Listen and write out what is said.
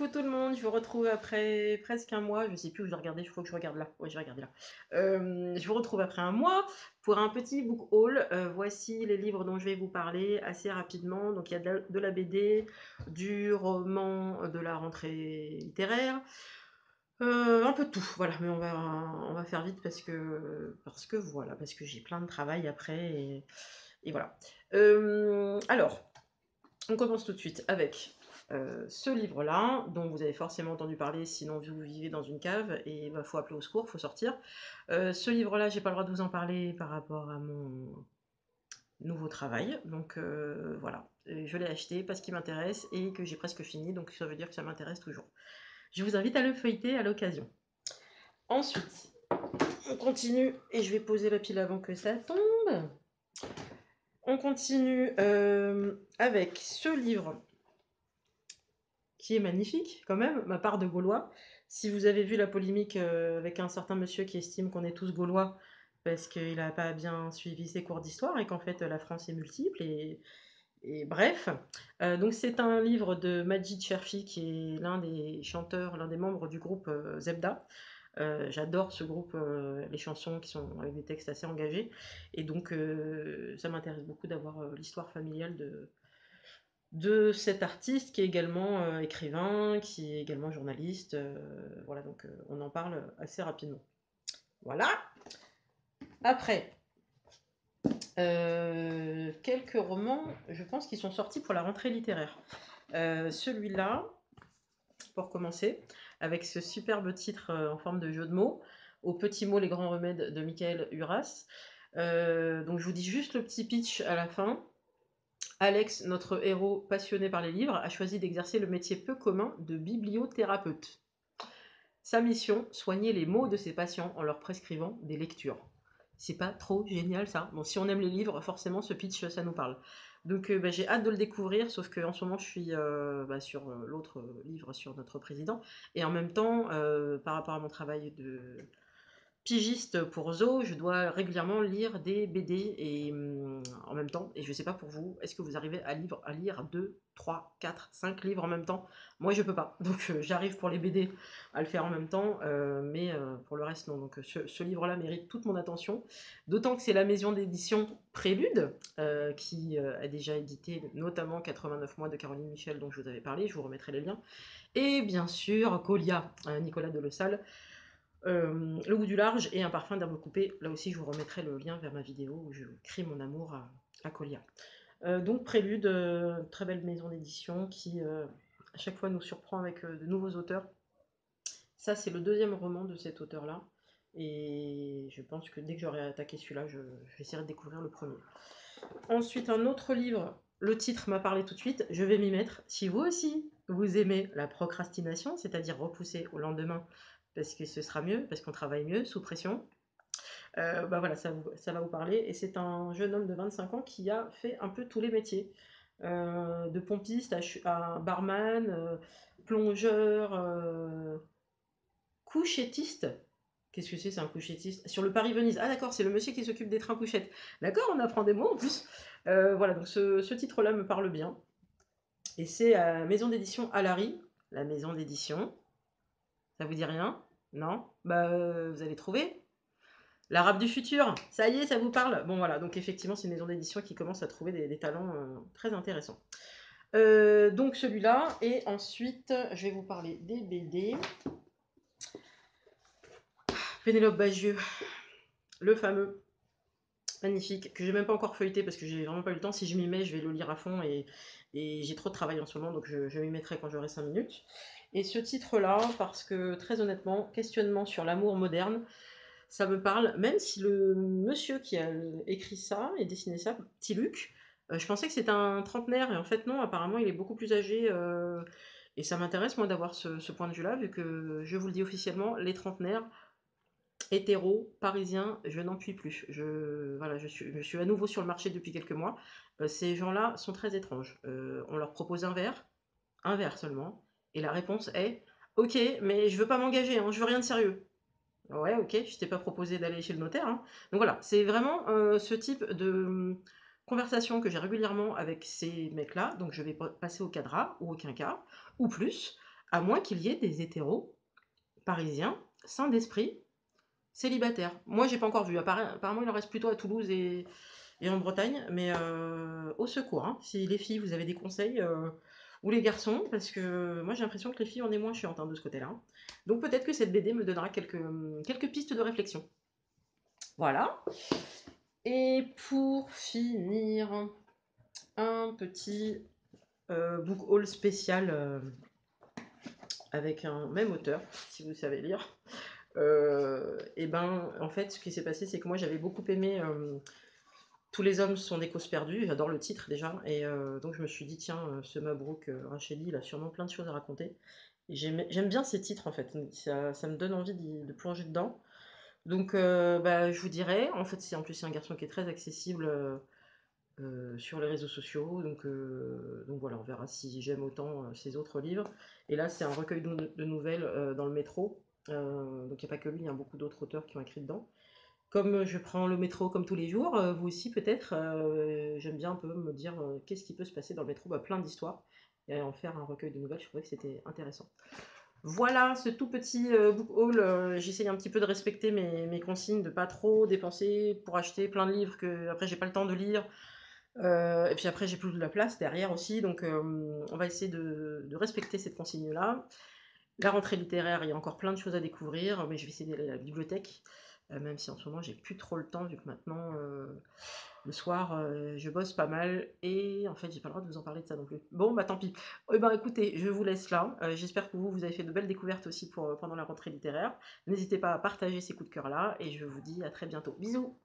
Coucou tout le monde, je vous retrouve après presque un mois, je sais plus où je dois regarder, il faut que je regarde là, ouais je vais regarder là. Je vous retrouve après un mois pour un petit book haul. Voici les livres dont je vais vous parler assez rapidement. Donc il y a de la BD, du roman de la rentrée littéraire, un peu de tout, voilà, mais on va faire vite parce que voilà, parce que j'ai plein de travail après et voilà. Alors, on commence tout de suite avec ce livre-là, dont vous avez forcément entendu parler, sinon vous vivez dans une cave et il faut appeler au secours, il faut sortir. Ce livre-là, j'ai pas le droit de vous en parler par rapport à mon nouveau travail, donc voilà. Je l'ai acheté parce qu'il m'intéresse et que j'ai presque fini, donc ça veut dire que ça m'intéresse toujours. Je vous invite à le feuilleter à l'occasion. Ensuite, on continue et je vais poser la pile avant que ça tombe. On continue avec ce livre qui est magnifique quand même, ma part de Gaulois. Si vous avez vu la polémique avec un certain monsieur qui estime qu'on est tous Gaulois parce qu'il n'a pas bien suivi ses cours d'histoire et qu'en fait la France est multiple et bref. Donc c'est un livre de Majid Cherfi qui est l'un des chanteurs, l'un des membres du groupe Zebda. J'adore ce groupe, les chansons qui sont avec des textes assez engagés et donc ça m'intéresse beaucoup d'avoir l'histoire familiale de cet artiste qui est également écrivain, qui est également journaliste. Voilà, donc on en parle assez rapidement. Voilà. Après, quelques romans, je pense, qui sont sortis pour la rentrée littéraire. Celui-là, pour commencer, avec ce superbe titre en forme de jeu de mots, Aux petits mots, les grands remèdes de Michael Uras. Donc je vous dis juste le petit pitch à la fin. Alex, notre héros passionné par les livres, a choisi d'exercer le métier peu commun de bibliothérapeute. Sa mission, soigner les maux de ses patients en leur prescrivant des lectures. C'est pas trop génial ça? Bon, si on aime les livres, forcément ce pitch, ça nous parle. Donc j'ai hâte de le découvrir, sauf qu'en ce moment je suis sur l'autre livre sur notre président, et en même temps, par rapport à mon travail de pigiste pour Zo, je dois régulièrement lire des BD et en même temps, et je sais pas pour vous, est-ce que vous arrivez à lire 2, 3, 4, 5 livres en même temps? Moi je peux pas, donc j'arrive pour les BD à le faire en même temps, mais pour le reste non, donc ce livre-là mérite toute mon attention, d'autant que c'est la maison d'édition Prélude, qui a déjà édité notamment 89 mois de Caroline Michel dont je vous avais parlé, je vous remettrai les liens, et bien sûr Colia, Nicolas Delesalle, Le goût du large et Un parfum d'herbe coupée. Là aussi, je vous remettrai le lien vers ma vidéo où je crie mon amour à Colia. Donc Prélude, très belle maison d'édition qui à chaque fois nous surprend avec de nouveaux auteurs. Ça, c'est le deuxième roman de cet auteur-là. Et je pense que dès que j'aurai attaqué celui-là, j'essaierai de découvrir le premier. Ensuite, un autre livre, le titre m'a parlé tout de suite, je vais m'y mettre. Si vous aussi, vous aimez la procrastination, c'est-à-dire repousser au lendemain parce que ce sera mieux, parce qu'on travaille mieux sous pression, bah voilà, ça va vous parler. Et c'est un jeune homme de 25 ans qui a fait un peu tous les métiers. De pompiste à barman, plongeur, couchettiste. Qu'est-ce que c'est un couchettiste? Sur le Paris-Venise. Ah d'accord, c'est le monsieur qui s'occupe des trains couchettes. D'accord, on apprend des mots en plus. Voilà, donc ce titre-là me parle bien. Et c'est maison d'édition Alary, la maison d'édition. Ça vous dit rien? Non? Bah vous allez trouver. L'Arabe du futur, ça y est, ça vous parle? Bon voilà, donc effectivement c'est une maison d'édition qui commence à trouver des talents très intéressants. Donc celui-là, et ensuite je vais vous parler des BD. Pénélope Bagieux, le fameux, magnifique, que j'ai même pas encore feuilleté parce que j'ai vraiment pas eu le temps. Si je m'y mets, je vais le lire à fond et j'ai trop de travail en ce moment, donc je m'y mettrai quand j'aurai 5 minutes. Et ce titre-là, parce que très honnêtement, questionnement sur l'amour moderne, ça me parle, même si le monsieur qui a écrit ça et dessiné ça, petit Luc, je pensais que c'était un trentenaire, et en fait non, apparemment il est beaucoup plus âgé, et ça m'intéresse moi d'avoir ce point de vue-là, vu que je vous le dis officiellement, les trentenaires, hétéros, parisiens, je n'en puis plus. Voilà, je suis à nouveau sur le marché depuis quelques mois. Ces gens-là sont très étranges. On leur propose un verre seulement, et la réponse est ok, mais je veux pas m'engager, hein, je veux rien de sérieux. Ouais, ok, je t'ai pas proposé d'aller chez le notaire, hein. Donc voilà, c'est vraiment ce type de conversation que j'ai régulièrement avec ces mecs-là. Donc je vais passer au cadra, ou au quinca, ou plus. à moins qu'il y ait des hétéros parisiens, sains d'esprit, célibataires. Moi, j'ai pas encore vu. Apparemment, il en reste plutôt à Toulouse et en Bretagne, mais au secours, hein. Si les filles, vous avez des conseils, ou les garçons, parce que moi j'ai l'impression que les filles, on est moins chiantes, hein, de ce côté-là. Donc peut-être que cette BD me donnera quelques pistes de réflexion. Voilà. Et pour finir, un petit book haul spécial avec un même auteur, si vous savez lire. Et ben, en fait, ce qui s'est passé, c'est que moi j'avais beaucoup aimé Tous les hommes sont des causes perdues. J'adore le titre déjà, et donc je me suis dit, tiens, ce Mabrouk Rachedi, il a sûrement plein de choses à raconter. Et j'aime bien ces titres en fait, ça me donne envie de plonger dedans. Donc bah, je vous dirais, en fait, en plus c'est un garçon qui est très accessible sur les réseaux sociaux, donc voilà, on verra si j'aime autant ses autres livres. Et là, c'est un recueil de nouvelles dans le métro. Donc il n'y a pas que lui, il y a beaucoup d'autres auteurs qui ont écrit dedans. Comme je prends le métro comme tous les jours, vous aussi peut-être, j'aime bien un peu me dire qu'est-ce qui peut se passer dans le métro, bah, plein d'histoires, et en faire un recueil de nouvelles, je trouvais que c'était intéressant. Voilà, ce tout petit book haul, j'essaye un petit peu de respecter mes consignes, de pas trop dépenser pour acheter plein de livres que après j'ai pas le temps de lire, et puis après j'ai plus de la place derrière aussi, donc on va essayer de respecter cette consigne-là. La rentrée littéraire, il y a encore plein de choses à découvrir, mais je vais essayer d'aller à la bibliothèque, même si en ce moment j'ai plus trop le temps, vu que maintenant, le soir, je bosse pas mal, et en fait j'ai pas le droit de vous en parler de ça non plus. Bon, bah tant pis. Eh ben écoutez, je vous laisse là. J'espère que vous avez fait de belles découvertes aussi pendant la rentrée littéraire. N'hésitez pas à partager ces coups de cœur là, et je vous dis à très bientôt. Bisous.